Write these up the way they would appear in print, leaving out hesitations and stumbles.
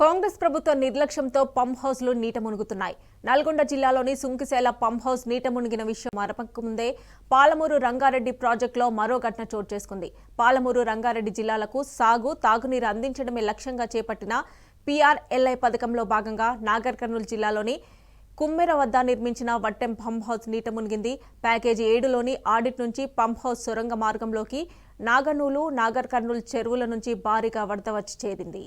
కాంగ్రెస్ ప్రభుత్వ నిర్లక్ష్యంతో పంప్ హౌస్లు నీట మునుగుతున్నాయి. నల్గొండ జిల్లాలోని సుంకిసేల పంప్ హౌస్ నీట మునిగిన విషయం మరపకముందే పాలమూరు రంగారెడ్డి ప్రాజెక్టులో మరో ఘటన చోటు చేసుకుంది. పాలమూరు రంగారెడ్డి జిల్లాలకు సాగు, తాగునీరు అందించడమే లక్ష్యంగా చేపట్టిన PRLI పథకంలో భాగంగా నాగర్ కర్నూలు జిల్లాలోని కుమ్మెర వద్ద నిర్మించిన వట్టెం పంప్ హౌస్ నీట మునిగింది. ప్యాకేజీ 7లోని ఆడిట్ నుంచి పంప్ హౌస్ సొరంగ మార్గంలోకి నాగనూలు, నాగర్ కర్నూలు చెరువుల నుంచి భారీగా వరద వచ్చి చేరింది.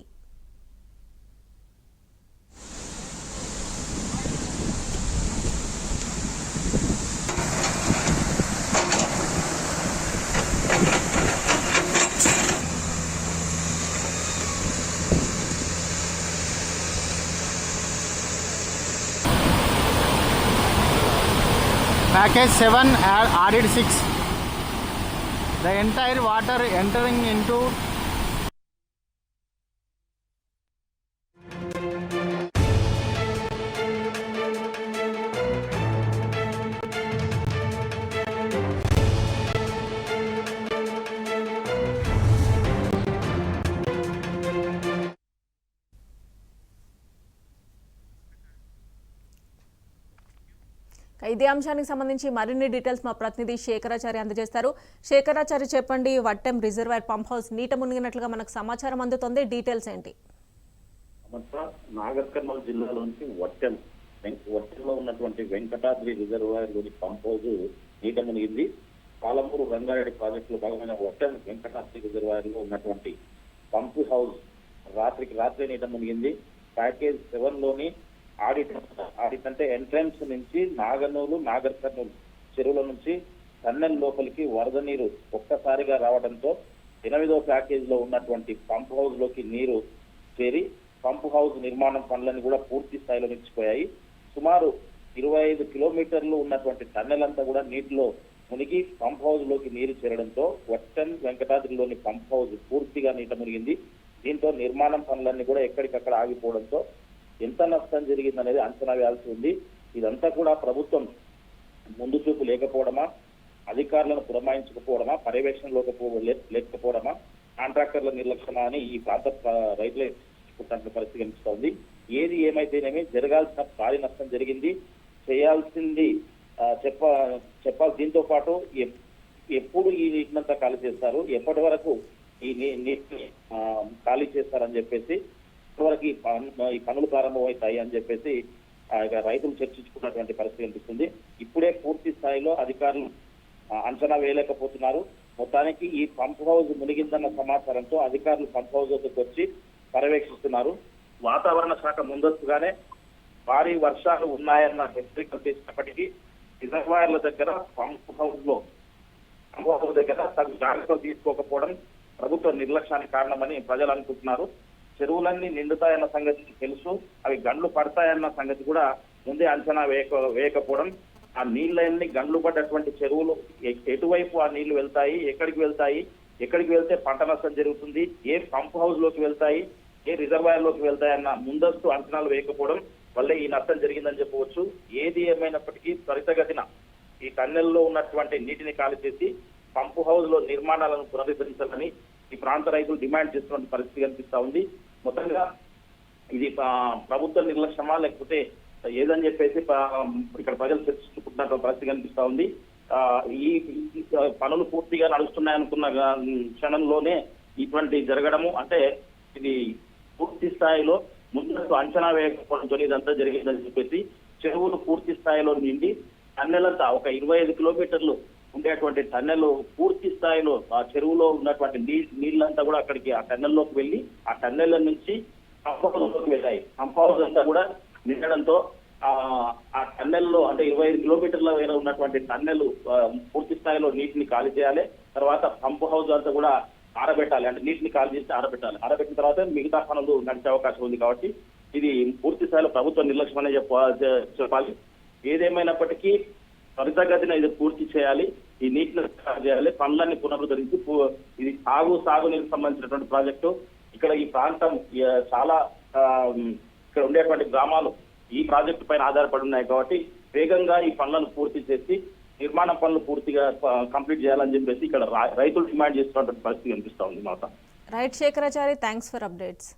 Package 7 added 6. The entire water entering into ఇదే అంశానికి సంబంధించి మరిన్ని డీటెయిల్స్ మా ప్రతినిధి శేఖరాచారి అందజేస్తారు. శేఖరాచారి, చెప్పండి, వట్టెం రిజర్వాయర్ పంప్ హౌస్ నీట మునిగినట్లుగా మనకు సమాచారం అందుతుంది. డీటెయిల్స్ ఏంటి? నాగర్ కర్నూలు జిల్లాలోని వట్టెంలో ఉన్నటువంటి వెంకటాద్రి రిజర్వాయర్ లోని పంప్ హౌస్ నీట మునిగింది. పాలమూరు రంగారెడ్డి ప్రాజెక్టులో భాగమైన వట్టెం వెంకటాద్రి రిజర్వాయర్ లో ఉన్నటువంటి పంప్ హౌస్ రాత్రి నీట మునిగింది. ప్యాకేజ్ 7లోని ఆడిట్ అంటే ఎంట్రన్స్ నుంచి నాగనూలు, నాగర్ కర్నూలు చెరువుల నుంచి టన్నెల్ లోపలికి వరద నీరు ఒక్కసారిగా రావడంతో 8వ ప్యాకేజ్ లో ఉన్నటువంటి పంప్ హౌస్ లోకి నీరు చేరి పంప్ హౌస్ నిర్మాణం పనులను కూడా పూర్తి స్థాయిలో నిలిచిపోయాయి. సుమారు 25 కిలోమీటర్లు ఉన్నటువంటి టన్నెల్ అంతా కూడా నీటిలో మునిగి పంప్ హౌస్ లోకి నీరు చేరడంతో వట్టెం వెంకటాద్రిలోని పంప్ హౌస్ పూర్తిగా నీట మునిగింది. దీంతో నిర్మాణం పనులన్నీ కూడా ఎక్కడికక్కడ ఆగిపోవడంతో ఎంత నష్టం జరిగింది అనేది అంచనా వేయాల్సి ఉంది. ఇదంతా కూడా ప్రభుత్వం ముందు చూపు లేకపోవడమా, అధికారులను పురమాయించకపోవడమా, పర్యవేక్షణ లేకపోవడమా, కాంట్రాక్టర్ల నిర్లక్ష్యమా అని ఈ ప్రాంత రైతులే పరిస్థితి కనిపిస్తోంది. ఏది ఏమైతేనేమి జరగాల్సిన భారీ నష్టం జరిగింది. చేయాల్సింది చెప్పాలి. దీంతో పాటు ఎప్పుడు ఈ నీటినంతా ఖాళీ చేస్తారు, ఎప్పటి వరకు ఈ నీటిని ఖాళీ చేస్తారని చెప్పేసి వరకు ఈ పనులు ప్రారంభమవుతాయి అని చెప్పేసి రైతులు చర్చించుకున్నటువంటి పరిస్థితి కనిపిస్తుంది. ఇప్పుడే పూర్తి స్థాయిలో అధికారులు అంచనా వేయలేకపోతున్నారు. మొత్తానికి ఈ పంప్ హౌస్ మునిగిందన్న సమాచారంతో అధికారులు పంప్ హౌస్ వద్దకు వచ్చి పర్యవేక్షిస్తున్నారు. వాతావరణ శాఖ ముందస్తుగానే భారీ వర్షాలు ఉన్నాయన్న హెచ్చరికలు చేసినప్పటికీ రిజర్వాయర్ల దగ్గర పంప్ హౌస్ దగ్గర తగు జాగ్రత్తలు తీసుకోకపోవడం ప్రభుత్వ నిర్లక్ష్యానికి కారణమని ప్రజలు అనుకుంటున్నారు. చెరువులన్నీ నిండుతాయన్న సంగతి తెలుసు, అవి గండ్లు పడతాయన్న సంగతి కూడా ముందే అంచనా వేయకపోవడం, ఆ నీళ్ళన్నీ గండ్లు పడ్డటువంటి చెరువులు ఎటువైపు ఆ నీళ్లు వెళ్తాయి, ఎక్కడికి వెళ్తే పంట నష్టం జరుగుతుంది, ఏ పంప్ హౌస్ లోకి వెళ్తాయి, ఏ రిజర్వాయర్ లోకి వెళ్తాయన్న ముందస్తు అంచనాలు వేయకపోవడం వల్లే ఈ నష్టం జరిగిందని చెప్పవచ్చు. ఏది ఏమైనప్పటికీ త్వరితగతిన ఈ టన్నెల్లో ఉన్నటువంటి నీటిని ఖాళీ చేసి పంప్ హౌస్ లో నిర్మాణాలను పునరుద్ధరించాలని ఈ ప్రాంత రైతులు డిమాండ్ చేస్తున్న పరిస్థితి కనిపిస్తా ఉంది. మొత్తంగా ఇది ప్రభుత్వ నిర్లక్ష్యమా లేకపోతే ఏదని చెప్పేసి ఇక్కడ ప్రజలు చర్చించుకుంటున్న పరిస్థితి కనిపిస్తా ఉంది. ఈ పనులు పూర్తిగా నడుస్తున్నాయనుకున్న క్షణంలోనే ఇటువంటి జరగడము అంటే ఇది పూర్తి స్థాయిలో ముందస్తు అంచనా వేయకపోవడంతో ఇదంతా జరిగిందని చెప్పేసి చెరువులు పూర్తి స్థాయిలో నిండి టన్నెలంతా ఒక 25 కిలోమీటర్లు ఉండేటువంటి టన్నెల్ పూర్తి స్థాయిలో ఆ చెరువులో ఉన్నటువంటి నీళ్ళంతా కూడా అక్కడికి ఆ టన్నెల్లోకి వెళ్ళి ఆ టన్నెల్ నుంచి పంప్ హౌస్ లోకి వెళ్ళాయి. పంప్ హౌస్ అంతా కూడా నిండడంతో ఆ టన్నెల్లో అంటే 25 కిలోమీటర్ల వేల ఉన్నటువంటి టన్నెల్ పూర్తి స్థాయిలో నీటిని ఖాళీ చేయాలి. తర్వాత పంప్ హౌస్ అంతా కూడా ఆరబెట్టాలి, అంటే నీటిని ఖాళీ చేసి ఆరబెట్టాలి. ఆరబెట్టిన తర్వాత మిగతా పనులు నడిచే అవకాశం ఉంది. కాబట్టి ఇది పూర్తి స్థాయిలో ప్రభుత్వ నిర్లక్ష్యం అనే చెప్పాలి. ఏదేమైనప్పటికీ త్వరితగతిన ఇది పూర్తి చేయాలి, ఈ నీటిని చేయాలి, పనులన్నీ పునరుద్ధరించి ఇది సాగునీరుకు సంబంధించినటువంటి ప్రాజెక్టు. ఇక్కడ ఈ ప్రాంతం చాలా ఇక్కడ ఉండేటువంటి గ్రామాలు ఈ ప్రాజెక్టు పైన ఆధారపడి ఉన్నాయి. కాబట్టి వేగంగా ఈ పనులను పూర్తి చేసి నిర్మాణ పనులు పూర్తిగా కంప్లీట్ చేయాలని చెప్పేసి ఇక్కడ రైతులు డిమాండ్ చేస్తున్నటువంటి పరిస్థితి కనిపిస్తా ఉంది. మాట right Shekharachari, thanks for updates.